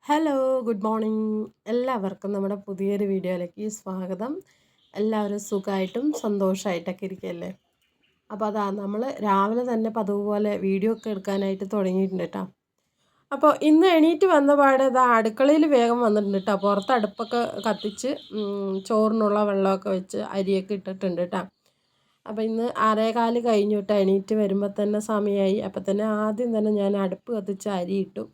Hello good morning എല്ലാവർക്കും നമ്മുടെ പുതിയൊരു വീഡിയോയിലേക്ക് സ്വാഗതം. എല്ലാവരും സുഖമായിട്ടും സന്തോഷമായിട്ടൊക്കെ ഇരിക്കുകയല്ലേ. അപ്പോൾ അതാ നമ്മൾ രാവിലെ തന്നെ പതിവ് പോലെ വീഡിയോ ഒക്കെ എടുക്കാനായിട്ട് തുടങ്ങിയിട്ടുണ്ട് കേട്ടോ. അപ്പോൾ ഇന്ന് എണീറ്റ് വന്ന പാടെ ഇതാ അടുക്കളയിൽ വേഗം വന്നിട്ടുണ്ട് കേട്ടോ. പുറത്ത് അടുപ്പൊക്കെ കത്തിച്ച് ചോറിനുള്ള വെള്ളമൊക്കെ വെച്ച് അരിയൊക്കെ ഇട്ടിട്ടുണ്ട് കേട്ടോ. അപ്പോൾ ഇന്ന് 6:15 കഴിഞ്ഞു കേട്ടോ. എണീറ്റ് വരുമ്പോൾ തന്നെ സമയമായി. അപ്പോൾ തന്നെ ആദ്യം തന്നെ ഞാൻ അടുപ്പ് കത്തിച്ച് അരി ഇട്ടു.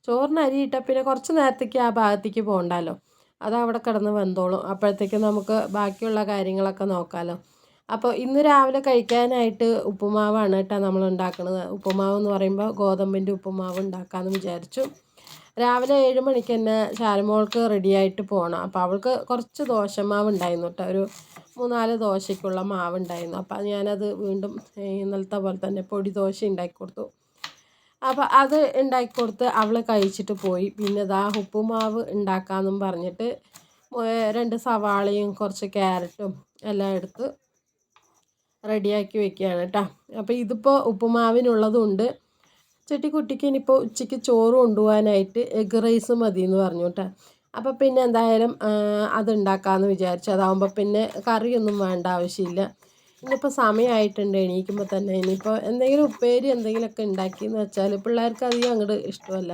ചോറിന് അരി ഇട്ടാൽ പിന്നെ കുറച്ച് നേരത്തേക്ക് ആ ഭാഗത്തേക്ക് പോകണ്ടല്ലോ, അത് അവിടെ കിടന്ന് വെന്തോളും. അപ്പോഴത്തേക്ക് നമുക്ക് ബാക്കിയുള്ള കാര്യങ്ങളൊക്കെ നോക്കാമല്ലോ. അപ്പോൾ ഇന്ന് രാവിലെ കഴിക്കാനായിട്ട് ഉപ്പുമാവാണ് കേട്ടോ നമ്മൾ ഉണ്ടാക്കുന്നത്. ഉപ്പുമാവ് എന്ന് പറയുമ്പോൾ ഗോതമ്പിൻ്റെ ഉപ്പുമാവ് ഉണ്ടാക്കാമെന്ന് വിചാരിച്ചു. രാവിലെ 7 മണിക്ക് തന്നെ ശാലുമോൾക്ക് റെഡിയായിട്ട് പോകണം. അപ്പോൾ അവൾക്ക് കുറച്ച് ദോശമാവ് ഉണ്ടായിരുന്നു കേട്ടോ, ഒരു 3-4 ദോശയ്ക്കുള്ള മാവ് ഉണ്ടായിരുന്നു. അപ്പോൾ ഞാനത് വീണ്ടും ഇന്നലത്തെ പോലെ തന്നെ പൊടി ദോശ ഉണ്ടാക്കി കൊടുത്തു. അപ്പോൾ അത് ഉണ്ടാക്കി കൊടുത്ത് അവൾ കഴിച്ചിട്ട് പോയി. പിന്നെ ഇതാ ഉപ്പുമാവ് ഉണ്ടാക്കാമെന്നും പറഞ്ഞിട്ട് 2 സവാളയും കുറച്ച് ക്യാരറ്റും എല്ലാം എടുത്ത് റെഡിയാക്കി വെക്കുകയാണ് കേട്ടോ. അപ്പോൾ ഇതിപ്പോൾ ഉപ്പുമാവിനുള്ളതുണ്ട്. കുട്ടിക്ക് ഇനിയിപ്പോൾ ഉച്ചയ്ക്ക് ചോറ് കൊണ്ടുപോകാനായിട്ട് എഗ് റൈസ് മതി എന്ന് പറഞ്ഞു കേട്ടോ. അപ്പോൾ പിന്നെ എന്തായാലും അത് ഉണ്ടാക്കാമെന്ന് വിചാരിച്ചു. അതാകുമ്പോൾ പിന്നെ കറിയൊന്നും വേണ്ട ആവശ്യമില്ല. ഇന്നിപ്പോൾ സമയമായിട്ടുണ്ട് എണീക്കുമ്പോൾ തന്നെ. ഇനിയിപ്പോൾ എന്തെങ്കിലും ഉപ്പേരി എന്തെങ്കിലുമൊക്കെ ഉണ്ടാക്കിയെന്ന് വെച്ചാൽ പിള്ളേർക്ക് അധികം അങ്ങോട്ട് ഇഷ്ടമല്ല.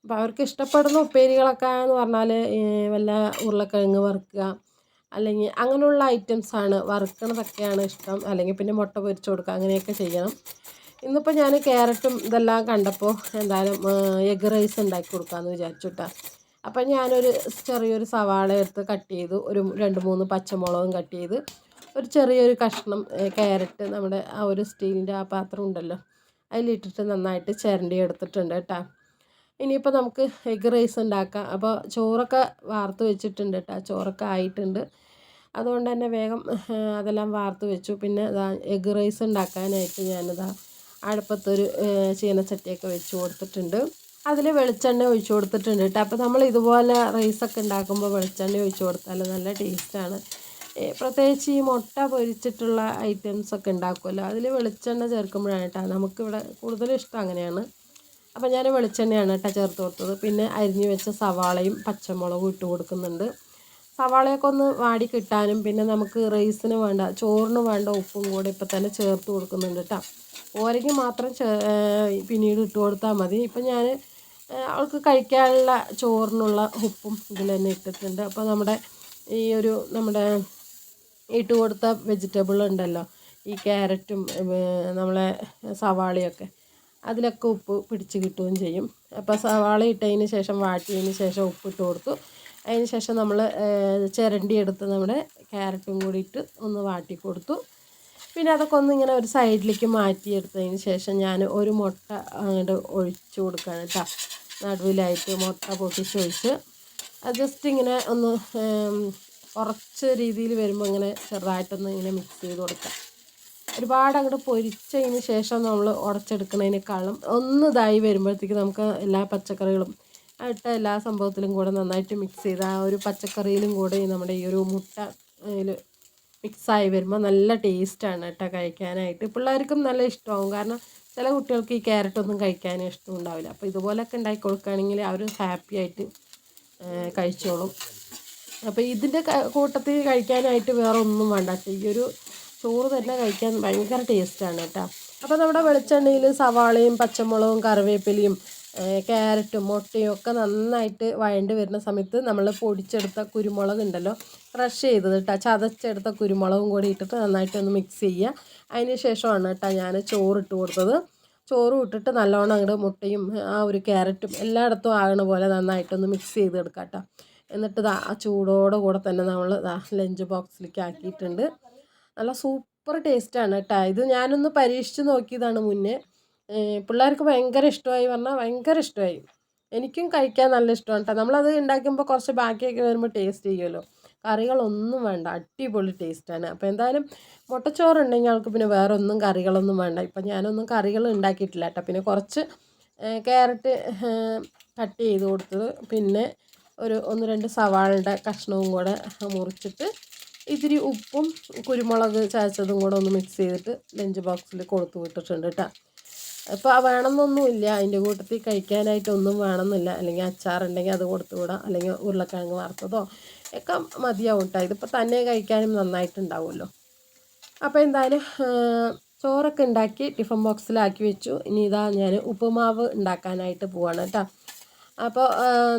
അപ്പോൾ അവർക്ക് ഇഷ്ടപ്പെടുന്ന ഉപ്പേരികളൊക്കെ എന്ന് പറഞ്ഞാൽ വല്ല ഉരുളക്കിഴങ്ങ് വറുക്കുക, അല്ലെങ്കിൽ അങ്ങനെയുള്ള ഐറ്റംസാണ്, വറുക്കണതൊക്കെയാണ് ഇഷ്ടം. അല്ലെങ്കിൽ പിന്നെ മുട്ട പൊരിച്ച് കൊടുക്കുക, അങ്ങനെയൊക്കെ ചെയ്യണം. ഇന്നിപ്പോൾ ഞാൻ ക്യാരറ്റും ഇതെല്ലാം കണ്ടപ്പോൾ എന്തായാലും എഗ് റൈസ് ഉണ്ടാക്കി കൊടുക്കാമെന്ന് വിചാരിച്ചു കേട്ടോ. അപ്പം ഞാനൊരു ചെറിയൊരു സവാള എടുത്ത് കട്ട് ചെയ്തു, ഒരു 2-3 പച്ചമുളകും കട്ട് ചെയ്ത്, ഒരു ചെറിയൊരു കഷ്ണം ക്യാരറ്റ് നമ്മുടെ ആ ഒരു സ്റ്റീലിൻ്റെ ആ പാത്രം ഉണ്ടല്ലോ അതിലിട്ടിട്ട് നന്നായിട്ട് ചിരണ്ടി എടുത്തിട്ടുണ്ട് കേട്ടോ. ഇനിയിപ്പോൾ നമുക്ക് എഗ് റൈസ് ഉണ്ടാക്കാം. അപ്പോൾ ചോറൊക്കെ വാർത്ത് വെച്ചിട്ടുണ്ട് കേട്ടോ, ചോറൊക്കെ ആയിട്ടുണ്ട്. അതുകൊണ്ട് തന്നെ വേഗം അതെല്ലാം വാർത്ത് വെച്ചു. പിന്നെ ഇതാ എഗ് റൈസ് ഉണ്ടാക്കാനായിട്ട് ഞാനിതാ അടുപ്പത്തൊരു ചീനച്ചട്ടിയൊക്കെ വെച്ച് കൊടുത്തിട്ടുണ്ട്. അതിൽ വെളിച്ചെണ്ണ ഒഴിച്ചു കൊടുത്തിട്ടുണ്ട് കേട്ടോ. അപ്പോൾ നമ്മൾ ഇതുപോലെ റൈസൊക്കെ ഉണ്ടാക്കുമ്പോൾ വെളിച്ചെണ്ണ ഒഴിച്ചു കൊടുത്താൽ നല്ല ടേസ്റ്റാണ്. പ്രത്യേകിച്ച് ഈ മുട്ട പൊരിച്ചിട്ടുള്ള ഐറ്റംസൊക്കെ ഉണ്ടാക്കുമല്ലോ, അതിൽ വെളിച്ചെണ്ണ ചേർക്കുമ്പോഴാണ് കേട്ടോ നമുക്കിവിടെ കൂടുതലും ഇഷ്ടം അങ്ങനെയാണ്. അപ്പോൾ ഞാൻ വെളിച്ചെണ്ണയാണ് കേട്ടോ ചേർത്ത് കൊടുത്തത്. പിന്നെ അരിഞ്ഞു വെച്ച സവാളയും പച്ചമുളകും ഇട്ട് കൊടുക്കുന്നുണ്ട്. സവാളയൊക്കെ ഒന്ന് വാടി കിട്ടാനും പിന്നെ നമുക്ക് റൈസിന് വേണ്ട, ചോറിന് വേണ്ട ഉപ്പും കൂടെ ഇപ്പം തന്നെ ചേർത്ത് കൊടുക്കുന്നുണ്ട് കേട്ടോ. ഓരയ്ക്ക് മാത്രം പിന്നീട് ഇട്ട് കൊടുത്താൽ മതി. ഇപ്പം ഞാൻ അവൾക്ക് കഴിക്കാനുള്ള ചോറിനുള്ള ഉപ്പും ഇതിൽ തന്നെ ഇട്ടിട്ടുണ്ട്. അപ്പോൾ നമ്മുടെ നമ്മുടെ ഇട്ട് കൊടുത്ത വെജിറ്റബിൾ ഉണ്ടല്ലോ, ഈ ക്യാരറ്റും നമ്മളെ സവാളയൊക്കെ, അതിലൊക്കെ ഉപ്പ് പിടിച്ച് കിട്ടുകയും ചെയ്യും. അപ്പോൾ സവാള ഇട്ടതിന് ശേഷം വാട്ടിയതിന് ശേഷം ഉപ്പിട്ട് കൊടുത്തു. അതിന് ശേഷം നമ്മൾ ചിരണ്ടി എടുത്ത് നമ്മുടെ ക്യാരറ്റും കൂടി ഇട്ട് ഒന്ന് വാട്ടി കൊടുത്തു. പിന്നെ അതൊക്കെ ഒന്ന് ഇങ്ങനെ ഒരു സൈഡിലേക്ക് മാറ്റിയെടുത്തതിന് ശേഷം ഞാൻ ഒരു മുട്ട അങ്ങോട്ട് ഒഴിച്ചു കൊടുക്കുകയാണ് കേട്ടോ. നടുവിലായിട്ട് മുട്ട പൊട്ടിച്ചൊഴിച്ച് ജസ്റ്റ് ഇങ്ങനെ ഒന്ന് കുറച്ച് രീതിയിൽ വരുമ്പോൾ ഇങ്ങനെ ചെറുതായിട്ടൊന്ന് ഇങ്ങനെ മിക്സ് ചെയ്ത് കൊടുക്കാം. ഒരുപാട് അങ്ങോട്ട് പൊരിച്ചതിന് ശേഷം നമ്മൾ ഉടച്ചെടുക്കുന്നതിനേക്കാളും ഒന്ന് ഇതായി വരുമ്പോഴത്തേക്ക് നമുക്ക് എല്ലാ പച്ചക്കറികളും ഇട്ട എല്ലാ സംഭവത്തിലും കൂടെ നന്നായിട്ട് മിക്സ് ചെയ്ത് ആ ഒരു പച്ചക്കറിയിലും കൂടെ നമ്മുടെ ഈ ഒരു മുട്ട അതിൽ മിക്സായി വരുമ്പോൾ നല്ല ടേസ്റ്റാണ് കേട്ടോ കഴിക്കാനായിട്ട്. പിള്ളേർക്കും നല്ല ഇഷ്ടമാവും. കാരണം ചില കുട്ടികൾക്ക് ഈ ക്യാരറ്റൊന്നും കഴിക്കാനും ഇഷ്ടമുണ്ടാവില്ല. അപ്പോൾ ഇതുപോലെയൊക്കെ ഉണ്ടാക്കി കൊടുക്കുകയാണെങ്കിൽ അവർ ഹാപ്പി ആയിട്ട് കഴിച്ചോളും. അപ്പോൾ ഇതിൻ്റെ കൂട്ടത്തിൽ കഴിക്കാനായിട്ട് വേറെ ഒന്നും വേണ്ട കേട്ടോ. ഈ ഒരു ചോറ് തന്നെ കഴിക്കാൻ ഭയങ്കര ടേസ്റ്റാണ് കേട്ടോ. അപ്പോൾ നമ്മുടെ വെളിച്ചെണ്ണയിൽ സവാളയും പച്ചമുളകും കറിവേപ്പിലയും ക്യാരറ്റും മുട്ടയും ഒക്കെ നന്നായിട്ട് വഴണ്ട് വരുന്ന സമയത്ത് നമ്മൾ പൊടിച്ചെടുത്ത കുരുമുളക് ഉണ്ടല്ലോ, ക്രഷ് ചെയ്തത് കേട്ടോ, ചതച്ചെടുത്ത കുരുമുളകും കൂടി ഇട്ടിട്ട് നന്നായിട്ടൊന്ന് മിക്സ് ചെയ്യുക. അതിന് ശേഷമാണ് കേട്ടോ ഞാൻ ചോറിട്ട് കൊടുത്തത്. ചോറും ഇട്ടിട്ട് നല്ലോണം അങ്ങോട്ട് മുട്ടയും ആ ഒരു ക്യാരറ്റും എല്ലായിടത്തും ആകണ പോലെ നന്നായിട്ടൊന്ന് മിക്സ് ചെയ്തെടുക്കാം കേട്ടോ. എന്നിട്ട് ആ ചൂടോടെ കൂടെ തന്നെ നമ്മൾ ലഞ്ച് ബോക്സിലേക്ക് ആക്കിയിട്ടുണ്ട്. നല്ല സൂപ്പർ ടേസ്റ്റാണ് കേട്ടോ. ഇത് ഞാനൊന്ന് പരീക്ഷിച്ച് നോക്കിയതാണ് മുന്നേ. പിള്ളേർക്ക് ഭയങ്കര ഇഷ്ടമായി, പറഞ്ഞാൽ ഭയങ്കര ഇഷ്ടമായി. എനിക്കും കഴിക്കാൻ നല്ല ഇഷ്ടമാണ് കേട്ടോ. നമ്മളത് ഉണ്ടാക്കുമ്പോൾ കുറച്ച് ബാക്കിയൊക്കെ വരുമ്പോൾ ടേസ്റ്റ് ചെയ്യുമല്ലോ, കറികളൊന്നും വേണ്ട, അടിപൊളി ടേസ്റ്റാണ്. അപ്പോൾ എന്തായാലും മുട്ടച്ചോറുണ്ടെങ്കിൽ ആൾക്ക് പിന്നെ വേറെ ഒന്നും കറികളൊന്നും വേണ്ട. ഇപ്പം ഞാനൊന്നും കറികൾ ഉണ്ടാക്കിയിട്ടില്ല കേട്ടോ. പിന്നെ കുറച്ച് ക്യാരറ്റ് കട്ട് ചെയ്ത് കൊടുത്തത്, പിന്നെ ഒരു 1-2 സവാളയുടെ കഷ്ണവും കൂടെ മുറിച്ചിട്ട് ഇത്തിരി ഉപ്പും കുരുമുളക് ചതച്ചതും കൂടെ ഒന്ന് മിക്സ് ചെയ്തിട്ട് ലഞ്ച് ബോക്സിൽ കൊടുത്തു വിട്ടിട്ടുണ്ട് കേട്ടോ. ഇപ്പോൾ വേണമെന്നൊന്നുമില്ല, അതിൻ്റെ കൂട്ടത്തിൽ കഴിക്കാനായിട്ടൊന്നും വേണമെന്നില്ല. അല്ലെങ്കിൽ അച്ചാറുണ്ടെങ്കിൽ അത് കൊടുത്തു വിടാം, അല്ലെങ്കിൽ ഉരുളക്കിഴങ്ങ് വറുത്തതോ ഒക്കെ മതിയാവും കേട്ടോ. ഇതിപ്പോൾ തന്നെ കഴിക്കാനും നന്നായിട്ടുണ്ടാവുമല്ലോ. അപ്പോൾ എന്തായാലും ചോറൊക്കെ ഉണ്ടാക്കി ടിഫിൻ ബോക്സിലാക്കി വെച്ചു. ഇനി ഇതാ ഞാൻ ഉപ്പുമാവ് ഉണ്ടാക്കാനായിട്ട് പോവാണ് കേട്ടോ. അപ്പോൾ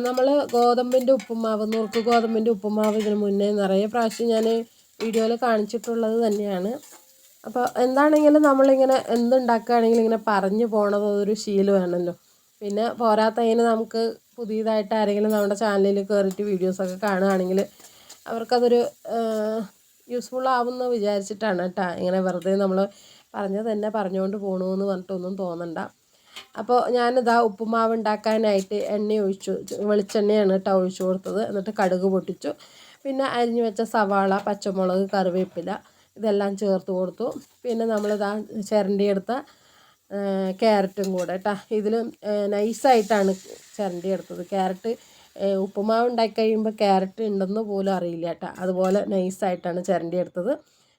നമ്മൾ ഗോതമ്പിൻ്റെ ഉപ്പുമാവ്, നുറുക്ക് ഗോതമ്പിൻ്റെ ഉപ്പുമാവ് ഇതിന് മുന്നേ നിറയെ പ്രാവശ്യം ഞാൻ വീഡിയോയിൽ കാണിച്ചിട്ടുള്ളത് തന്നെയാണ്. അപ്പോൾ എന്താണെങ്കിലും നമ്മളിങ്ങനെ എന്തുണ്ടാക്കുകയാണെങ്കിലും ഇങ്ങനെ പറഞ്ഞു പോണത് ഒരു ശീലമാണല്ലോ. പിന്നെ പോരാത്തതിന് നമുക്ക് പുതിയതായിട്ട് ആരെങ്കിലും നമ്മുടെ ചാനലിൽ കയറിയിട്ട് വീഡിയോസൊക്കെ കാണുകയാണെങ്കിൽ അവർക്കതൊരു യൂസ്ഫുൾ ആവുമെന്ന് വിചാരിച്ചിട്ടാണ് കേട്ടോ. ഇങ്ങനെ വെറുതെ നമ്മൾ പറഞ്ഞത് തന്നെ പറഞ്ഞുകൊണ്ട് പോകണമെന്ന് പറഞ്ഞിട്ടൊന്നും തോന്നണ്ട. അപ്പോൾ ഞാനിതാ ഉപ്പുമാവ് ഉണ്ടാക്കാനായിട്ട് എണ്ണ ഒഴിച്ചു, വെളിച്ചെണ്ണയാണ് കേട്ടോ ഒഴിച്ചു കൊടുത്തത്. എന്നിട്ട് കടുക് പൊട്ടിച്ചു. പിന്നെ അരിഞ്ഞു വെച്ച സവാള, പച്ചമുളക്, കറിവേപ്പില ഇതെല്ലാം ചേർത്ത് കൊടുത്തു. പിന്നെ നമ്മളിതാ ചിരണ്ടിയെടുത്ത ക്യാരറ്റും കൂടെ കേട്ടോ. ഇതിൽ നൈസായിട്ടാണ് ചിരണ്ടിയെടുത്തത്. ക്യാരറ്റ് ഉപ്പുമാവ് ഉണ്ടാക്കി കഴിയുമ്പോൾ ക്യാരറ്റ് ഉണ്ടെന്ന് പോലും അറിയില്ല കേട്ടോ. അതുപോലെ നൈസായിട്ടാണ് ചിരണ്ടിയെടുത്തത്.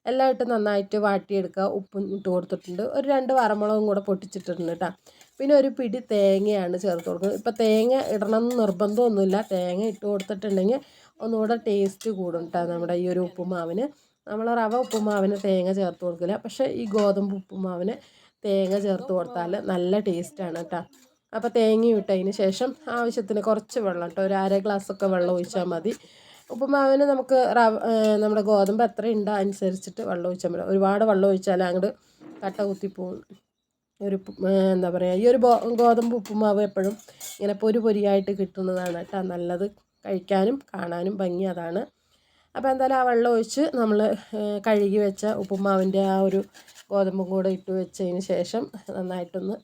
എല്ലാം ഇട്ട് നന്നായിട്ട് വാട്ടിയെടുക്കുക. ഉപ്പും ഇട്ട് കൊടുത്തിട്ടുണ്ട്. ഒരു 2 വറമുളകും കൂടെ പൊട്ടിച്ചിട്ടുണ്ട് കേട്ടോ. പിന്നെ ഒരു പിടി തേങ്ങയാണ് ചേർത്ത് കൊടുക്കുന്നത്. ഇപ്പോൾ തേങ്ങ ഇടണം എന്ന് നിർബന്ധമൊന്നുമില്ല. തേങ്ങ ഇട്ട് കൊടുത്തിട്ടുണ്ടെങ്കിൽ ഒന്നുകൂടെ ടേസ്റ്റ് കൂടും കേട്ടോ നമ്മുടെ ഈ ഒരു ഉപ്പുമാവിന്. നമ്മൾ റവ ഉപ്പുമാവിന് തേങ്ങ ചേർത്ത് കൊടുക്കില്ല, പക്ഷേ ഈ ഗോതമ്പ് ഉപ്പുമാവിന് തേങ്ങ ചേർത്ത് കൊടുത്താൽ നല്ല ടേസ്റ്റാണ് കേട്ടോ. അപ്പോൾ തേങ്ങ ഇട്ടതിന് ശേഷം ആവശ്യത്തിന് കുറച്ച് വെള്ളം കേട്ടോ, ഒരു അര ഗ്ലാസ്സൊക്കെ വെള്ളം ഒഴിച്ചാൽ മതി. ഉപ്പുമാവിന് നമുക്ക് നമ്മുടെ ഗോതമ്പ് എത്ര ഉണ്ടോ അനുസരിച്ചിട്ട് വെള്ളം ഒഴിച്ചാൽ മതി. ഒരുപാട് വെള്ളം ഒഴിച്ചാൽ അങ്ങോട്ട് കട്ട കുത്തിപ്പോവും. എന്താ പറയുക, ഈ ഒരു ഗോതമ്പ് ഉപ്പുമാവ് എപ്പോഴും ഇങ്ങനെ പൊരിയായിട്ട് കിട്ടുന്നതാണ് കേട്ടോ നല്ലത്. കഴിക്കാനും കാണാനും ഭംഗി അതാണ്. അപ്പോൾ എന്തായാലും ആ വെള്ളം ഒഴിച്ച് നമ്മൾ കഴുകി വെച്ച ഉപ്പുമാവിൻ്റെ ആ ഒരു ഗോതമ്പും കൂടെ ഇട്ട് വെച്ചതിന് ശേഷം നന്നായിട്ടൊന്ന്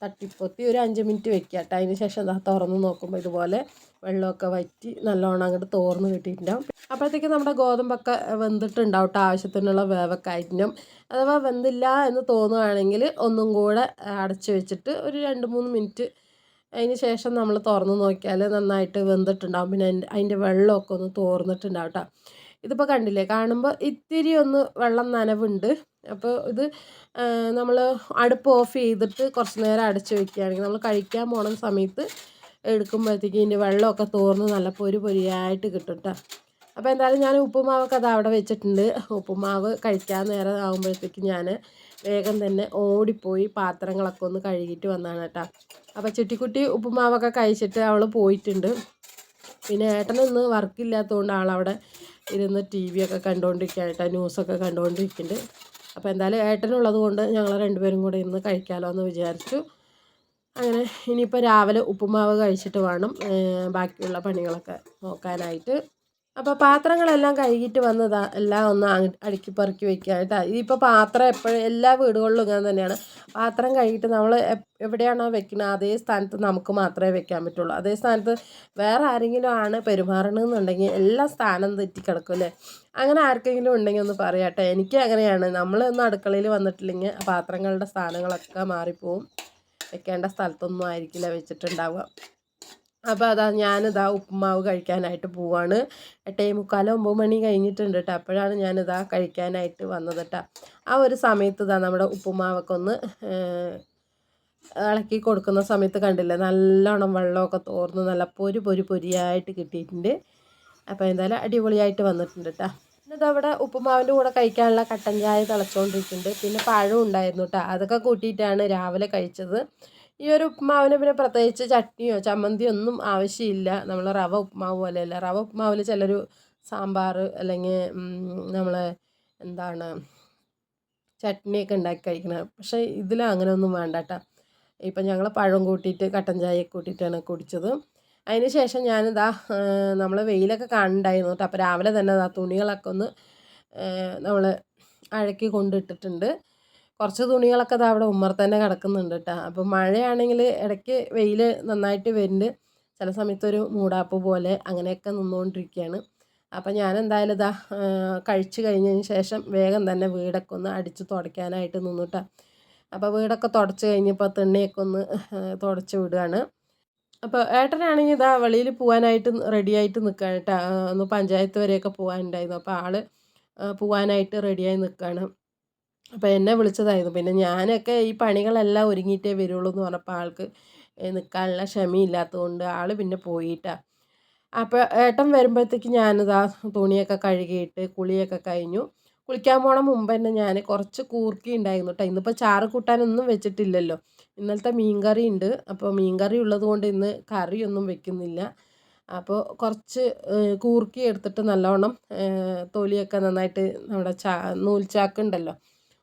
തട്ടിപ്പൊത്തി ഒരു 5 മിനിറ്റ് വെക്കുക കേട്ടോ. അതിന് ശേഷം തുറന്ന് നോക്കുമ്പോൾ ഇതുപോലെ വെള്ളമൊക്കെ വറ്റി നല്ലോണം അങ്ങോട്ട് തോർന്ന് കിട്ടിയിട്ടുണ്ടാവും. അപ്പോഴത്തേക്ക് നമ്മുടെ ഗോതമ്പൊക്കെ വെന്തിട്ടുണ്ടാവും കേട്ടോ, ആവശ്യത്തിനുള്ള വേവൊക്കെ ആയിട്ടുണ്ടാവും. അഥവാ വെന്തില്ല എന്ന് തോന്നുകയാണെങ്കിൽ ഒന്നും കൂടെ അടച്ച് വെച്ചിട്ട് ഒരു 2-3 മിനിറ്റ് അതിന് ശേഷം നമ്മൾ തുറന്ന് നോക്കിയാൽ നന്നായിട്ട് വെന്തിട്ടുണ്ടാവും. പിന്നെ അതിൻ്റെ വെള്ളമൊക്കെ ഒന്ന് തോർന്നിട്ടുണ്ടാവും കേട്ടോ. ഇതിപ്പോൾ കണ്ടില്ലേ, കാണുമ്പോൾ ഇത്തിരി ഒന്ന് വെള്ളം നനവുണ്ട്. അപ്പോൾ ഇത് നമ്മൾ അടുപ്പ് ഓഫ് ചെയ്തിട്ട് കുറച്ച് നേരം അടച്ച് വയ്ക്കുകയാണെങ്കിൽ നമ്മൾ കഴിക്കാൻ പോണ സമയത്ത് എടുക്കുമ്പോഴത്തേക്ക് ഇതിൻ്റെ വെള്ളമൊക്കെ തോർന്ന് നല്ല പൊരിയായിട്ട് കിട്ടും കേട്ടോ. അപ്പോൾ എന്തായാലും ഞാൻ ഉപ്പുമാവൊക്കെ അത് അവിടെ വെച്ചിട്ടുണ്ട്. ഉപ്പുമാവ് കഴിക്കാൻ നേരം ആകുമ്പോഴത്തേക്ക് ഞാൻ വേഗം തന്നെ ഓടിപ്പോയി പാത്രങ്ങളൊക്കെ ഒന്ന് കഴുകിയിട്ട് വന്നതാണ് കേട്ടോ. അപ്പോൾ ചുട്ടിക്കുട്ടി ഉപ്പുമാവൊക്കെ കഴിച്ചിട്ട് അവൾ പോയിട്ടുണ്ട്. പിന്നെ ഏട്ടനൊന്ന് വർക്കില്ലാത്തതുകൊണ്ട് ആളവിടെ ഇരുന്ന് TV ഒക്കെ കണ്ടുകൊണ്ടിരിക്കുകയാണ് കേട്ടോ, ന്യൂസൊക്കെ കണ്ടുകൊണ്ടിരിക്കുന്നുണ്ട്. അപ്പോൾ എന്തായാലും ഏട്ടനുള്ളത് കൊണ്ട് ഞങ്ങൾ രണ്ടുപേരും കൂടെ ഇരുന്ന് കഴിക്കാമല്ലോ എന്ന് വിചാരിച്ചു. അങ്ങനെ ഇനിയിപ്പോൾ രാവിലെ ഉപ്പുമാവ് കഴിച്ചിട്ട് വേണം ബാക്കിയുള്ള പണികളൊക്കെ നോക്കാനായിട്ട്. അപ്പോൾ പാത്രങ്ങളെല്ലാം കഴുകിയിട്ട് വന്നതാ എല്ലാം ഒന്ന് അടുക്കി പെറുക്കി വെക്കുക കേട്ടോ. ഇതിപ്പോൾ പാത്രം എപ്പോഴും എല്ലാ വീടുകളിലും ഇങ്ങനെ തന്നെയാണ്. പാത്രം കഴുകിയിട്ട് നമ്മൾ എവിടെയാണോ വെക്കുന്നത് അതേ സ്ഥാനത്ത് നമുക്ക് മാത്രമേ വെക്കാൻ പറ്റുള്ളൂ. അതേ സ്ഥാനത്ത് വേറെ ആരെങ്കിലും ആണ് പെരുമാറണമെന്നുണ്ടെങ്കിൽ എല്ലാ സ്ഥാനം തെറ്റിക്കിടക്കും അല്ലേ. അങ്ങനെ ആർക്കെങ്കിലും ഉണ്ടെങ്കിൽ ഒന്ന് പറയാം കേട്ടോ. എനിക്ക് അങ്ങനെയാണ്, നമ്മളൊന്ന് അടുക്കളയിൽ വന്നിട്ടില്ലെങ്കിൽ പാത്രങ്ങളുടെ സ്ഥാനങ്ങളൊക്കെ മാറിപ്പോവും. വെക്കേണ്ട സ്ഥലത്തൊന്നും ആയിരിക്കില്ല വെച്ചിട്ടുണ്ടാവുക. അപ്പോൾ അതാ ഞാനിതാ ഉപ്പുമാവ് കഴിക്കാനായിട്ട് പോവാണ്. 8:45 9 മണി കഴിഞ്ഞിട്ടുണ്ട് കേട്ടോ. അപ്പോഴാണ് ഞാനിതാ കഴിക്കാനായിട്ട് വന്നത് കേട്ടോ. ആ ഒരു സമയത്ത് ഇതാ നമ്മുടെ ഉപ്പുമാവൊക്കെ ഒന്ന് ഇളക്കി കൊടുക്കുന്ന സമയത്ത് കണ്ടില്ലേ, നല്ലോണം വെള്ളമൊക്കെ തോർന്ന് നല്ല പൊരിയായിട്ട് കിട്ടിയിട്ടുണ്ട്. അപ്പോൾ എന്തായാലും അടിപൊളിയായിട്ട് വന്നിട്ടുണ്ട് കേട്ടോ. എന്നിട്ട് അവിടെ ഉപ്പുമാവിൻ്റെ കൂടെ കഴിക്കാനുള്ള കട്ടൻ ചായ തിളച്ചുകൊണ്ടിരിക്കുന്നുണ്ട്. പിന്നെ പഴം ഉണ്ടായിരുന്നു കേട്ടോ, അതൊക്കെ കൂട്ടിയിട്ടാണ് രാവിലെ കഴിച്ചത്. ഈ ഒരു ഉപ്പുമാവിന് പിന്നെ പ്രത്യേകിച്ച് ചട്നിയോ ചമ്മന്തിയോ ഒന്നും ആവശ്യമില്ല. നമ്മൾ റവ ഉപ്പുമാവ് പോലെയല്ല. റവ ഉപ്പുമാവിൽ ചിലർ സാമ്പാർ അല്ലെങ്കിൽ നമ്മൾ എന്താണ് ചട്നിയൊക്കെ ഉണ്ടാക്കി കഴിക്കണം. പക്ഷേ ഇതിൽ അങ്ങനെയൊന്നും വേണ്ട കേട്ടോ. ഇപ്പം ഞങ്ങൾ പഴം കൂട്ടിയിട്ട് കട്ടൻ ചായയൊക്കെ കൂട്ടിയിട്ടാണ് കുടിച്ചത്. അതിന് ശേഷം ഞാനിതാ നമ്മൾ വെയിലൊക്കെ കാണുന്നുണ്ടായിരുന്നു കേട്ടോ. അപ്പോൾ രാവിലെ തന്നെ തുണികളൊക്കെ ഒന്ന് നമ്മൾ അഴക്കി കൊണ്ടിട്ടിട്ടുണ്ട്. കുറച്ച് തുണികളൊക്കെ അത് അവിടെ തന്നെ കിടക്കുന്നുണ്ട് കേട്ടോ. അപ്പോൾ മഴയാണെങ്കിൽ ഇടയ്ക്ക് വെയിൽ നന്നായിട്ട് വരുന്നുണ്ട്, ചില സമയത്തൊരു മൂടാപ്പ് പോലെ അങ്ങനെയൊക്കെ നിന്നുകൊണ്ടിരിക്കുകയാണ്. അപ്പോൾ ഞാൻ എന്തായാലും ഇതാ കഴിച്ച് കഴിഞ്ഞതിന് ശേഷം വേഗം തന്നെ വീടൊക്കെ ഒന്ന് അടിച്ച് തുടയ്ക്കാനായിട്ട് നിന്നു കേട്ടോ. അപ്പോൾ വീടൊക്കെ തുടച്ച് കഴിഞ്ഞപ്പോൾ തിണ്ണയൊക്കെ ഒന്ന് തുടച്ച് വിടുകയാണ്. അപ്പോൾ ഏട്ടനാണെങ്കിൽ ഇതാ വെളിയിൽ പോകാനായിട്ട് റെഡിയായിട്ട് നിൽക്കുകയാണ് കേട്ടോ. ഒന്ന് പഞ്ചായത്ത് വരെയൊക്കെ പോകാനുണ്ടായിരുന്നു. അപ്പോൾ ആൾ പോകാനായിട്ട് റെഡിയായി നിൽക്കുകയാണ്. അപ്പോൾ എന്നെ വിളിച്ചതായിരുന്നു. പിന്നെ ഞാനൊക്കെ ഈ പണികളെല്ലാം ഒരുങ്ങിയിട്ടേ വരുള്ളൂ എന്ന് പറഞ്ഞപ്പോൾ ആൾക്ക് നിൽക്കാനുള്ള ക്ഷമയില്ലാത്തതുകൊണ്ട് ആൾ പിന്നെ പോയിട്ടാ. അപ്പോൾ ഏട്ടൻ വരുമ്പോഴത്തേക്ക് ഞാനിതാ തുണിയൊക്കെ കഴുകിയിട്ട് കുളിയൊക്കെ കഴിഞ്ഞു. കുളിക്കാൻ പോണ മുമ്പ് തന്നെ ഞാൻ കുറച്ച് കൂർക്കി ഉണ്ടായിരുന്നു കേട്ടോ. ഇന്നിപ്പോൾ ചാറ് കൂട്ടാനൊന്നും വെച്ചിട്ടില്ലല്ലോ. ഇന്നലത്തെ മീൻകറി ഉണ്ട്. അപ്പോൾ മീൻകറി ഉള്ളത് കൊണ്ട് ഇന്ന് കറിയൊന്നും വെക്കുന്നില്ല. അപ്പോൾ കുറച്ച് കൂർക്കി എടുത്തിട്ട് നല്ലവണ്ണം തൊലിയൊക്കെ നന്നായിട്ട് നമ്മുടെ നൂൽച്ചാക്ക് ഉണ്ടല്ലോ,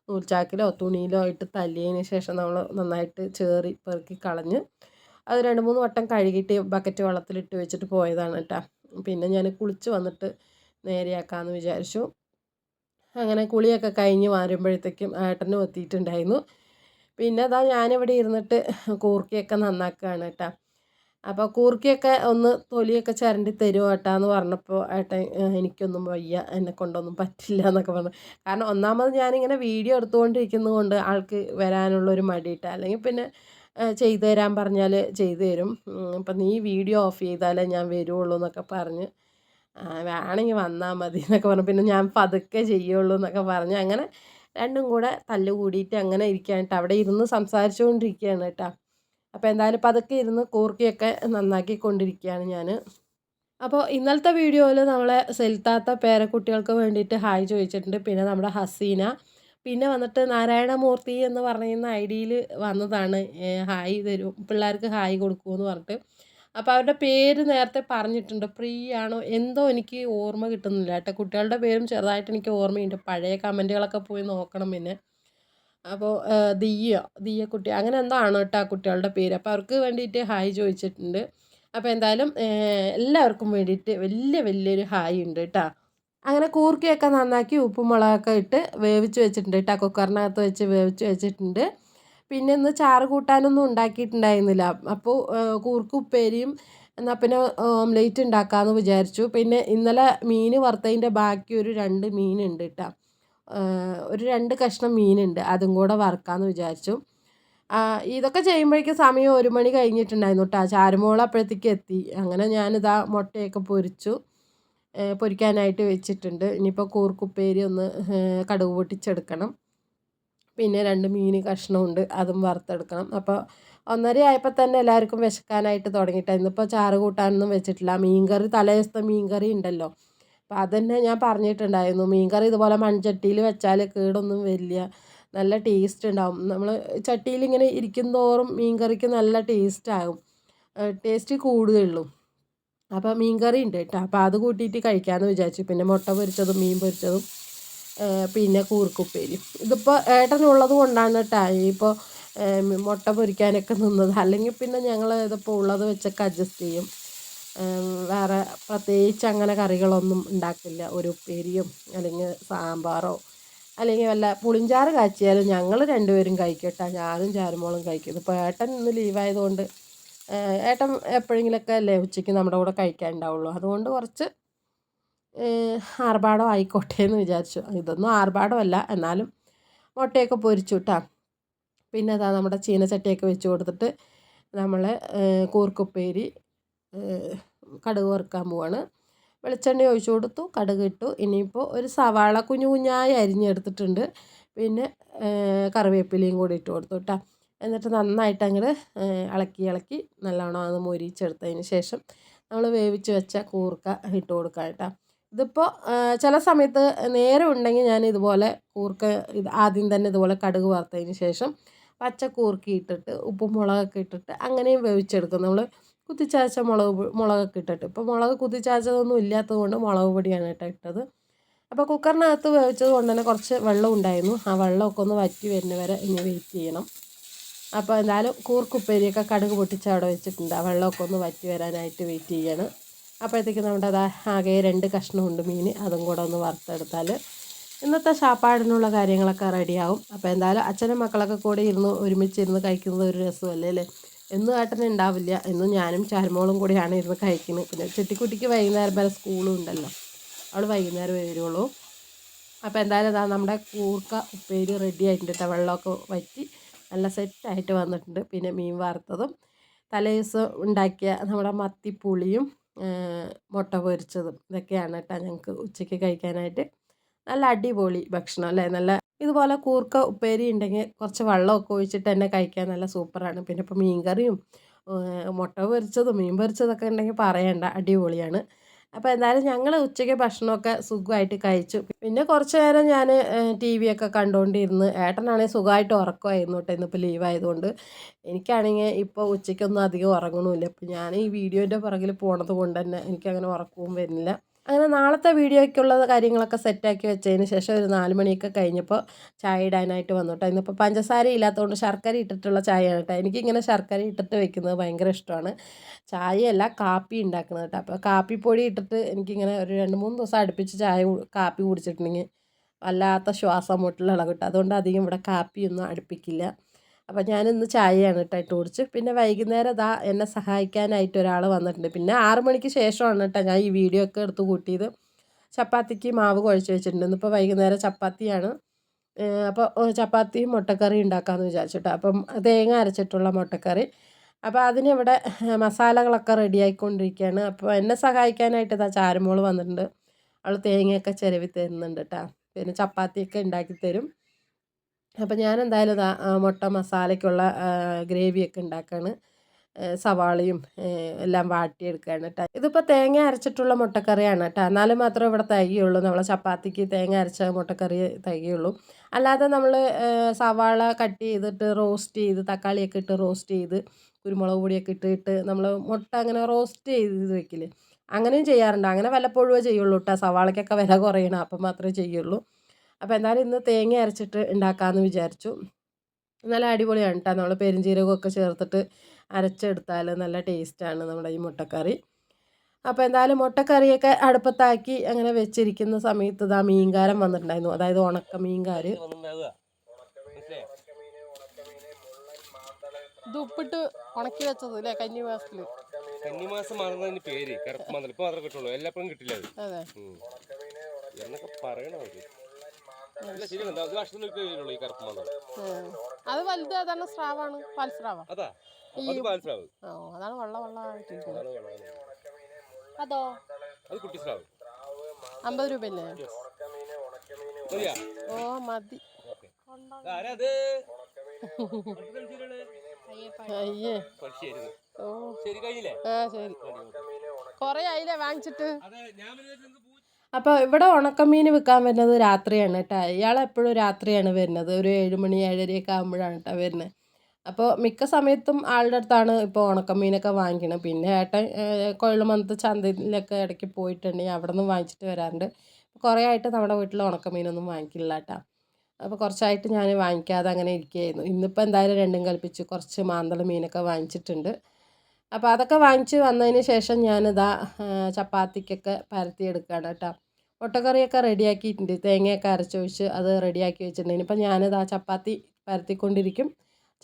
നൂൽച്ചാക്കിലോ തുണിയിലോ ഇട്ട് തല്ലിയതിന് ശേഷം നമ്മൾ നന്നായിട്ട് ചേറി പെറുക്കി കളഞ്ഞ് അത് 2-3 വട്ടം കഴുകിയിട്ട് ബക്കറ്റ് വെള്ളത്തിലിട്ട് വെച്ചിട്ട് പോയതാണ് കേട്ടോ. പിന്നെ ഞാൻ കുളിച്ച് വന്നിട്ട് നേരെയാക്കാമെന്ന് വിചാരിച്ചു. അങ്ങനെ കുളിയൊക്കെ കഴിഞ്ഞ് വരുമ്പോഴത്തേക്കും ഏട്ടനും എത്തിയിട്ടുണ്ടായിരുന്നു. പിന്നെ അതാ ഞാനിവിടെ ഇരുന്നിട്ട് കൂർക്കയൊക്കെ നന്നാക്കുകയാണ് കേട്ടോ. അപ്പോൾ കൂർക്കയൊക്കെ ഒന്ന് തൊലിയൊക്കെ ചിരണ്ടി തരുമോ ഏട്ടാ എന്ന് പറഞ്ഞപ്പോൾ ഏട്ടൻ എനിക്കൊന്നും വയ്യ, എന്നെ കൊണ്ടൊന്നും പറ്റില്ല എന്നൊക്കെ പറഞ്ഞു. കാരണം ഒന്നാമത് ഞാനിങ്ങനെ വീഡിയോ എടുത്തുകൊണ്ടിരിക്കുന്നത് കൊണ്ട് ആൾക്ക് വരാനുള്ളൊരു മടിയിട്ട, അല്ലെങ്കിൽ പിന്നെ ചെയ്തു തരാൻ പറഞ്ഞാൽ ചെയ്തു തരും. അപ്പം നീ വീഡിയോ ഓഫ് ചെയ്താലേ ഞാൻ വരുള്ളൂ എന്നൊക്കെ പറഞ്ഞ് വേണമെങ്കിൽ വന്നാൽ മതി എന്നൊക്കെ പറഞ്ഞു. പിന്നെ ഞാൻ പതുക്കെ ചെയ്യുള്ളൂ എന്നൊക്കെ പറഞ്ഞ് അങ്ങനെ രണ്ടും കൂടെ തല്ല് കൂടിയിട്ട് അങ്ങനെ ഇരിക്കുകയാണ് കേട്ടോ. അവിടെ ഇരുന്ന് സംസാരിച്ചുകൊണ്ടിരിക്കുകയാണ് കേട്ടോ. അപ്പോൾ എന്തായാലും പതുക്കെ ഇരുന്ന് കൂർക്കയൊക്കെ നന്നാക്കിക്കൊണ്ടിരിക്കുകയാണ് ഞാൻ. അപ്പോൾ ഇന്നലത്തെ വീഡിയോയിൽ നമ്മളെ സെൽത്താത്ത പേരക്കുട്ടികൾക്ക് വേണ്ടിയിട്ട് ഹായ് ചോദിച്ചിട്ടുണ്ട്. പിന്നെ നമ്മുടെ ഹസീന, പിന്നെ വന്നിട്ട് നാരായണമൂർത്തി എന്ന് പറയുന്ന ഐഡിയിൽ വന്നതാണ് ഹായ് തരും പിള്ളേർക്ക് ഹായ് കൊടുക്കുമെന്ന് പറഞ്ഞിട്ട്. അപ്പോൾ അവരുടെ പേര് നേരത്തെ പറഞ്ഞിട്ടുണ്ട്. ആണോ എന്തോ എനിക്ക് ഓർമ്മ കിട്ടുന്നില്ല കേട്ടോ. കുട്ടികളുടെ പേരും ചെറുതായിട്ട് എനിക്ക് ഓർമ്മയുണ്ട്. പഴയ കമൻറ്റുകളൊക്കെ പോയി നോക്കണം പിന്നെ. അപ്പോൾ ദിയ കുട്ടി അങ്ങനെ എന്തോ ആണ് കേട്ടോ ആ കുട്ടികളുടെ പേര്. അപ്പോൾ അവർക്ക് വേണ്ടിയിട്ട് ഹായ് ചോദിച്ചിട്ടുണ്ട്. അപ്പോൾ എന്തായാലും എല്ലാവർക്കും വേണ്ടിയിട്ട് വലിയൊരു ഹായ് ഉണ്ട് കേട്ടോ. അങ്ങനെ കൂർക്കയൊക്കെ നന്നാക്കി ഉപ്പും മുളകൊക്കെ ഇട്ട് വേവിച്ച് വെച്ചിട്ടുണ്ട് കേട്ടോ. കുക്കറിനകത്ത് വെച്ച് വേവിച്ച് വെച്ചിട്ടുണ്ട്. പിന്നെ ഇന്ന് ചാറ് കൂട്ടാനൊന്നും ഉണ്ടാക്കിയിട്ടുണ്ടായിരുന്നില്ല. അപ്പോൾ കൂർക്ക ഉപ്പേരിയും എന്നാൽ പിന്നെ ഓംലേറ്റ് ഉണ്ടാക്കാമെന്ന് വിചാരിച്ചു. പിന്നെ ഇന്നലെ മീൻ വറുത്തതിൻ്റെ ബാക്കി ഒരു 2 മീനുണ്ട് കേട്ടോ. ഒരു 2 കഷ്ണം മീനുണ്ട്, അതും കൂടെ വറുക്കാമെന്ന് വിചാരിച്ചു. ഇതൊക്കെ ചെയ്യുമ്പോഴേക്കും സമയം 1 മണി കഴിഞ്ഞിട്ടുണ്ടായിരുന്നു കേട്ടോ. ചാരുമോൾ അപ്പോഴത്തേക്ക് എത്തി. അങ്ങനെ ഞാനിതാ മുട്ടയൊക്കെ പൊരിക്കാനായിട്ട് വെച്ചിട്ടുണ്ട്. ഇനിയിപ്പോൾ കൂർക്കുപ്പേരി ഒന്ന് കടുക് പൊട്ടിച്ചെടുക്കണം. പിന്നെ 2 മീൻ കഷ്ണമുണ്ട്, അതും വറുത്തെടുക്കണം. അപ്പോൾ 1:30 ആയപ്പോൾ തന്നെ എല്ലാവർക്കും വിശക്കാനായിട്ട് തുടങ്ങിയിട്ട് ഇന്നിപ്പോൾ ചാറ് കൂട്ടാനൊന്നും വെച്ചിട്ടില്ല. മീൻകറി തലേദിവസത്തെ മീൻകറി ഉണ്ടല്ലോ, അപ്പോൾ അതന്നെ ഞാൻ പറഞ്ഞിട്ടുണ്ടായിരുന്നു. മീൻകറി ഇതുപോലെ മൺചട്ടിയിൽ വെച്ചാൽ കേടൊന്നും വരില്ല, നല്ല ടേസ്റ്റ് ഉണ്ടാവും. നമ്മൾ ചട്ടിയിൽ ഇങ്ങനെ ഇരിക്കുന്തോറും മീൻകറിക്ക് നല്ല ടേസ്റ്റാകും, ടേസ്റ്റ് കൂടുകയുള്ളൂ. അപ്പോൾ മീൻകറി ഉണ്ട് കേട്ടോ. അപ്പോൾ അത് കൂട്ടിയിട്ട് കഴിക്കാമെന്ന് വിചാരിച്ചു. പിന്നെ മുട്ട പൊരിച്ചതും മീൻ പൊരിച്ചതും പിന്നെ കൂർക്കുപ്പേരിയും. ഇതിപ്പോൾ ഏട്ടനുള്ളത് കൊണ്ടാണ് കേട്ടോ ഇപ്പോൾ മുട്ട പൊരിക്കാനൊക്കെ നിന്നത്. അല്ലെങ്കിൽ പിന്നെ ഞങ്ങൾ ഇതിപ്പോൾ ഉള്ളത് വെച്ചൊക്കെ അഡ്ജസ്റ്റ് ചെയ്യും. വേറെ പ്രത്യേകിച്ച് അങ്ങനെ കറികളൊന്നും ഉണ്ടാക്കില്ല. ഒരു ഉപ്പേരിയും അല്ലെങ്കിൽ സാമ്പാറോ അല്ലെങ്കിൽ വല്ല പുളിഞ്ചാറ് കാച്ചിയാലും ഞങ്ങൾ 2 പേരും കഴിക്കും കേട്ടോ. ഞാനും ചാരുമോളും കഴിക്കും. ഇപ്പോൾ ഏട്ടൻ ഇന്ന് ലീവായതുകൊണ്ട് ഏട്ടൻ എപ്പോഴെങ്കിലുമൊക്കെ അല്ലേ ഉച്ചയ്ക്ക് നമ്മുടെ കൂടെ കഴിക്കാൻ ഉണ്ടാവുള്ളൂ. അതുകൊണ്ട് കുറച്ച് ആർഭാടം ആയിക്കോട്ടെ എന്ന് വിചാരിച്ചു. ഇതൊന്നും ആർഭാടമല്ല, എന്നാലും മുട്ടയൊക്കെ പൊരിച്ചു കേട്ടോ. പിന്നെ അതാ നമ്മുടെ ചീനച്ചട്ടിയൊക്കെ വെച്ച് കൊടുത്തിട്ട് നമ്മൾ കൂർക്കുപ്പേരി കടുക് വറുക്കാൻ പോവാണ്. വെളിച്ചെണ്ണ ഒഴിച്ചു കൊടുത്തു, കടുക് ഇട്ടു. ഇനിയിപ്പോൾ ഒരു സവാള കുഞ്ഞു കുഞ്ഞായി അരിഞ്ഞെടുത്തിട്ടുണ്ട്. പിന്നെ കറിവേപ്പിലയും കൂടി ഇട്ട് കൊടുത്തു കേട്ടോ. എന്നിട്ട് നന്നായിട്ട് അങ്ങോട്ട് ഇളക്കി നല്ലോണം അത് മൊരിച്ചെടുത്തതിന് ശേഷം നമ്മൾ വേവിച്ച് വെച്ച കൂർക്ക ഇട്ട് കൊടുക്കാം കേട്ടോ. ഇതിപ്പോൾ ചില സമയത്ത് നേരം ഉണ്ടെങ്കിൽ ഞാൻ ഇതുപോലെ കൂർക്ക ആദ്യം തന്നെ ഇതുപോലെ കടുക് വറുത്തതിന് ശേഷം പച്ച കൂർക്കി ഇട്ടിട്ട് ഉപ്പും മുളകൊക്കെ ഇട്ടിട്ട് അങ്ങനെയും വേവിച്ചെടുക്കും. നമ്മൾ കുത്തിച്ചതച്ച മുളകൊക്കെ ഇട്ടിട്ട്. ഇപ്പോൾ മുളക് കുത്തിച്ചതച്ചതൊന്നും ഇല്ലാത്തത് കൊണ്ട് മുളക് പൊടിയാണ് കേട്ടോ ഇട്ടത്. അപ്പോൾ കുക്കറിനകത്ത് വേവിച്ചത് കൊണ്ട് തന്നെ കുറച്ച് വെള്ളം ഉണ്ടായിരുന്നു. ആ വെള്ളമൊക്കെ ഒന്ന് വറ്റി വരുന്ന വരെ ഇനി വെയിറ്റ് ചെയ്യണം. അപ്പോൾ എന്തായാലും കൂർക്കുപ്പേരിയൊക്കെ കടുക് പൊട്ടിച്ച് അവിടെ വെച്ചിട്ടുണ്ട്. ആ വെള്ളമൊക്കെ ഒന്ന് വറ്റി വരാനായിട്ട് വെയിറ്റ് ചെയ്യണം. അപ്പോഴത്തേക്ക് നമ്മുടെ ആകെ 2 കഷ്ണമുണ്ട് മീൻ, അതും കൂടെ ഒന്ന് വറുത്തെടുത്താൽ ഇന്നത്തെ ശാപ്പാടിനുള്ള കാര്യങ്ങളൊക്കെ റെഡിയാവും. അപ്പോൾ എന്തായാലും അച്ഛനും മക്കളൊക്കെ കൂടി ഒരുമിച്ചിരുന്ന് കഴിക്കുന്നത് ഒരു രസമല്ലേ അല്ലേ. എന്നും ഏട്ടന് ഉണ്ടാവില്ല, എന്നും ഞാനും ചാരുമോളും കൂടിയാണ് ഇരുന്ന് കഴിക്കുന്നത്. പിന്നെ ചെട്ടിക്കുട്ടിക്ക് വൈകുന്നേരം വരെ സ്കൂളും ഉണ്ടല്ലോ, അവൾ വൈകുന്നേരം വരുള്ളൂ. അപ്പോൾ എന്തായാലും നമ്മുടെ കൂർക്ക ഉപ്പേരി റെഡി ആയിട്ടുണ്ട് കേട്ടോ. വെള്ളമൊക്കെ വറ്റി നല്ല സെറ്റായിട്ട് വന്നിട്ടുണ്ട്. പിന്നെ മീൻ വറുത്തതും തലേദിവസം ഉണ്ടാക്കിയ നമ്മുടെ മത്തിപ്പുളിയും മുട്ട പൊരിച്ചതും ഇതൊക്കെയാണ് കേട്ടോ ഞങ്ങൾക്ക് ഉച്ചയ്ക്ക് കഴിക്കാനായിട്ട്. നല്ല അടിപൊളി ഭക്ഷണം അല്ലേ, നല്ല ഇതുപോലെ കൂർക്ക ഉപ്പേരി ഉണ്ടെങ്കിൽ കുറച്ച് വെള്ളമൊക്കെ ഒഴിച്ചിട്ട് തന്നെ കഴിക്കാൻ നല്ല സൂപ്പറാണ്. പിന്നെ ഇപ്പോൾ മീൻകറിയും മുട്ട പൊരിച്ചതും മീൻ പൊരിച്ചതൊക്കെ ഉണ്ടെങ്കിൽ പറയണ്ട, അടിപൊളിയാണ്. അപ്പോൾ എന്തായാലും ഞങ്ങൾ ഉച്ചയ്ക്ക് ഭക്ഷണമൊക്കെ സുഖമായിട്ട് കഴിച്ചു. പിന്നെ കുറച്ച് നേരം ഞാൻ ടി വി ഒക്കെ കണ്ടുകൊണ്ടിരുന്ന്. ഏട്ടനാണെങ്കിൽ സുഖമായിട്ട് ഉറക്കമായിരുന്നു കേട്ടോ, ഇന്നിപ്പോൾ ലീവ് ആയതുകൊണ്ട്. എനിക്കാണെങ്കിൽ ഇപ്പോൾ ഉച്ചയ്ക്കൊന്നും അധികം ഉറങ്ങണമില്ല. അപ്പോൾ ഞാൻ ഈ വീഡിയോൻ്റെ പുറകിൽ പോണത് കൊണ്ട് തന്നെ എനിക്കങ്ങനെ ഉറക്കവും വരുന്നില്ല. അങ്ങനെ നാളത്തെ വീഡിയോയ്ക്കുള്ള കാര്യങ്ങളൊക്കെ സെറ്റാക്കി വെച്ചതിന് ശേഷം ഒരു 4 മണിയൊക്കെ കഴിഞ്ഞപ്പോൾ ചായ ഇടാനായിട്ട് വന്നു കേട്ടോ. ഇന്നിപ്പോൾ പഞ്ചസാര ഇല്ലാത്തതുകൊണ്ട് ശർക്കര ഇട്ടിട്ടുള്ള ചായയാണ് കേട്ടോ. എനിക്കിങ്ങനെ ശർക്കര ഇട്ടിട്ട് വെക്കുന്നത് ഭയങ്കര ഇഷ്ടമാണ്. ചായയല്ല, കാപ്പി ഉണ്ടാക്കുന്നത് കേട്ടോ. അപ്പോൾ കാപ്പിപ്പൊടി ഇട്ടിട്ട് എനിക്കിങ്ങനെ ഒരു 2-3 ദിവസം അടുപ്പിച്ച് കാപ്പി കുടിച്ചിട്ടുണ്ടെങ്കിൽ വല്ലാത്ത ശ്വാസം മുട്ടൽ ഇളകും. അതുകൊണ്ട് അധികം ഇവിടെ കാപ്പിയൊന്നും അടുപ്പിക്കില്ല. അപ്പോൾ ഞാനിന്ന് ചായയാണ് കേട്ടോ ഇട്ട് കുടിച്ച്. പിന്നെ വൈകുന്നേരം ഇതാ എന്നെ സഹായിക്കാനായിട്ട് ഒരാൾ വന്നിട്ടുണ്ട്. പിന്നെ 6 മണിക്ക് ശേഷമാണ് കേട്ടോ ഞാൻ ഈ വീഡിയോ ഒക്കെ എടുത്ത് കൂട്ടിയത്. ചപ്പാത്തിക്ക് മാവ് കുഴച്ച് വെച്ചിട്ടുണ്ട്. ഇന്നിപ്പോൾ വൈകുന്നേരം ചപ്പാത്തിയാണ്. അപ്പോൾ ചപ്പാത്തിയും മുട്ടക്കറി ഉണ്ടാക്കാമെന്ന് വിചാരിച്ചിട്ടോ. അപ്പം തേങ്ങ അരച്ചിട്ടുള്ള മുട്ടക്കറി. അപ്പോൾ അതിനിവിടെ മസാലകളൊക്കെ റെഡിയായിക്കൊണ്ടിരിക്കുകയാണ്. അപ്പോൾ എന്നെ സഹായിക്കാനായിട്ട് ഇതാ ചാരുമോൾ വന്നിട്ടുണ്ട്. അവൾ തേങ്ങയൊക്കെ ചിരവി തരുന്നുണ്ട് കേട്ടോ. പിന്നെ ചപ്പാത്തിയൊക്കെ ഉണ്ടാക്കി തരും. അപ്പോൾ ഞാൻ എന്തായാലും ഇതാ മുട്ട മസാലയ്ക്കുള്ള ഗ്രേവിയൊക്കെ ഉണ്ടാക്കുകയാണ്. സവാളയും എല്ലാം വാട്ടിയെടുക്കുകയാണ് കേട്ടോ. ഇതിപ്പോൾ തേങ്ങ അരച്ചിട്ടുള്ള മുട്ടക്കറിയാണ് കേട്ടോ. എന്നാലും മാത്രമേ ഇവിടെ തികയുള്ളൂ. നമ്മളെ ചപ്പാത്തിക്ക് തേങ്ങ അരച്ച മുട്ടക്കറി തികയുള്ളൂ. അല്ലാതെ നമ്മൾ സവാള കട്ട് ചെയ്തിട്ട് റോസ്റ്റ് ചെയ്ത് തക്കാളിയൊക്കെ ഇട്ട് റോസ്റ്റ് ചെയ്ത് കുരുമുളക് പൊടിയൊക്കെ ഇട്ടിട്ട് നമ്മൾ മുട്ട അങ്ങനെ റോസ്റ്റ് ചെയ്ത് വെക്കില്ലേ, അങ്ങനെയും ചെയ്യാറുണ്ട്. അങ്ങനെ വല്ലപ്പോഴുമേ ചെയ്യുള്ളൂ കേട്ടോ. സവാളയ്ക്കൊക്കെ വില കുറയണം, അപ്പം മാത്രമേ ചെയ്യുള്ളൂ. അപ്പോൾ എന്തായാലും ഇന്ന് തേങ്ങ അരച്ചിട്ട് ഉണ്ടാക്കാമെന്ന് വിചാരിച്ചു. നല്ല അടിപൊളിയാണ് കേട്ടോ. നമ്മൾ പെരുംജീരകമൊക്കെ ചേർത്തിട്ട് അരച്ചെടുത്താൽ നല്ല ടേസ്റ്റാണ് നമ്മുടെ ഈ മുട്ടക്കറി. അപ്പോൾ എന്തായാലും മുട്ടക്കറിയൊക്കെ അടുപ്പത്താക്കി അങ്ങനെ വെച്ചിരിക്കുന്ന സമയത്ത് ഇതാ മീൻകാരൻ വന്നിട്ടുണ്ടായിരുന്നു. അതായത് ഉണക്ക മീൻകാർ. ഇത് ഉപ്പിട്ട് ഉണക്കി വെച്ചത് അല്ലേ, കന്നിമാസത്തിൽ. കന്നിമാസം മാറുന്നതിന് പേര് കറുപ്പ് മാന്തൽ. ഇപ്പൊ മാത്രമേ കിട്ടുള്ളൂ, എല്ലാപ്പോഴും കിട്ടില്ല അത്. അതെ എന്നൊക്കെ പറയണോ അവര്. ഈ കറുപ്പ് മാന്തൽ അത് വലുത് അതാണ്, സ്രാവാണ്, പാൽസ്രാവാ. അതാ പാൽസ്രാവ്. അതാണ് വെള്ളമായിട്ടിരിക്കുന്നത്. അതോ അത് കുട്ടി സ്രാവ്. 50 രൂപയല്ലേ? ഓ മതി. അയ്യേ, ഓ ആ ശരി. കൊറേ ആയില്ലേ വാങ്ങിച്ചിട്ട്. അപ്പോൾ ഇവിടെ ഉണക്കമീൻ വിൽക്കാൻ വരുന്നത് രാത്രിയാണ് കേട്ടോ. ഇയാളെപ്പോഴും രാത്രിയാണ് വരുന്നത്. ഒരു 7 മണി 7:30 ആകുമ്പോഴാണ് കേട്ടോ വരുന്നത്. അപ്പോൾ മിക്ക സമയത്തും ആളുടെ അടുത്താണ് ഇപ്പോൾ ഉണക്കമീനൊക്കെ വാങ്ങിക്കണം. പിന്നെ ഏട്ടൻ കൊഴലുമന്നത്ത് ചന്തയിലൊക്കെ ഇടയ്ക്ക് പോയിട്ടുണ്ടെങ്കിൽ അവിടെ നിന്ന് വാങ്ങിച്ചിട്ട് വരാറുണ്ട്. കുറേ ആയിട്ട് നമ്മുടെ വീട്ടിൽ ഉണക്കമീനൊന്നും വാങ്ങിക്കില്ല കേട്ടോ. അപ്പോൾ കുറച്ചായിട്ട് ഞാൻ വാങ്ങിക്കാതെ അങ്ങനെ ഇരിക്കുകയായിരുന്നു. ഇന്നിപ്പോൾ എന്തായാലും രണ്ടും കൽപ്പിച്ച് കുറച്ച് മാന്തൾ മീനൊക്കെ വാങ്ങിച്ചിട്ടുണ്ട്. അപ്പോൾ അതൊക്കെ വാങ്ങിച്ച് വന്നതിന് ശേഷം ഞാനിതാ ചപ്പാത്തിക്കൊക്കെ പരത്തിയെടുക്കുകയാണ് കേട്ടോ. മുട്ടക്കറിയൊക്കെ റെഡിയാക്കിയിട്ടുണ്ട്. തേങ്ങയൊക്കെ അരച്ചൊഴിച്ച് അത് റെഡിയാക്കി വെച്ചിട്ടുണ്ട്. ഇനിയിപ്പോൾ ഞാനിതാ ചപ്പാത്തി പരത്തിക്കൊണ്ടിരിക്കും.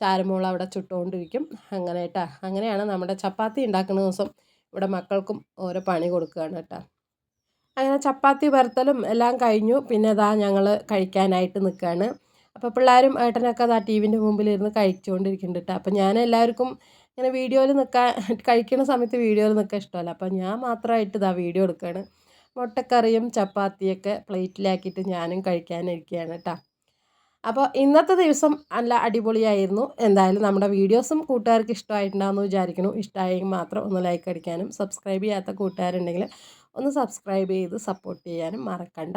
ചാരുമോൾ അവിടെ ചുട്ടുകൊണ്ടിരിക്കും. അങ്ങനെ കേട്ടോ. അങ്ങനെയാണ് നമ്മുടെ ചപ്പാത്തി ഉണ്ടാക്കുന്ന ദിവസം ഇവിടെ മക്കൾക്കും ഓരോ പണി കൊടുക്കുകയാണ് കേട്ടോ. അങ്ങനെ ചപ്പാത്തി പരത്തലും എല്ലാം കഴിഞ്ഞു. പിന്നെ ഇതാ ഞങ്ങൾ കഴിക്കാനായിട്ട് നിൽക്കുകയാണ്. അപ്പോൾ പിള്ളേരും ഏട്ടനൊക്കെ അതാ ടി വിൻ്റെ മുമ്പിലിരുന്ന് കഴിച്ചുകൊണ്ടിരിക്കുന്നുണ്ട് കേട്ടോ. അപ്പോൾ ഞാൻ എല്ലാവർക്കും ഇങ്ങനെ വീഡിയോയിൽ നിൽക്കാൻ, കഴിക്കുന്ന സമയത്ത് വീഡിയോയിൽ നിൽക്കാൻ ഇഷ്ടമല്ല. അപ്പോൾ ഞാൻ മാത്രമായിട്ട് ഇതാ വീഡിയോ എടുക്കുകയാണ്. മുട്ടക്കറിയും ചപ്പാത്തിയൊക്കെ പ്ലേറ്റിലാക്കിയിട്ട് ഞാനും കഴിക്കാനിരിക്കുകയാണ് കേട്ടോ. അപ്പോൾ ഇന്നത്തെ ദിവസം നല്ല അടിപൊളിയായിരുന്നു. എന്തായാലും നമ്മുടെ വീഡിയോസും കൂട്ടുകാർക്ക് ഇഷ്ടമായിട്ടുണ്ടാകുമെന്ന് വിചാരിക്കുന്നു. ഇഷ്ടമായെങ്കിൽ മാത്രം ഒന്ന് ലൈക്ക് അടിക്കാനും സബ്സ്ക്രൈബ് ചെയ്യാത്ത കൂട്ടുകാരുണ്ടെങ്കിൽ ഒന്ന് സബ്സ്ക്രൈബ് ചെയ്ത് സപ്പോർട്ട് ചെയ്യാനും മറക്കണ്ട.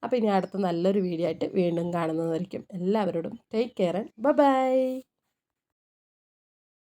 അപ്പോൾ ഇനി അടുത്ത നല്ലൊരു വീഡിയോ ആയിട്ട് വീണ്ടും കാണുന്നതായിരിക്കും. എല്ലാവരോടും ടേക്ക് കെയർ ആൻഡ് ബൈ.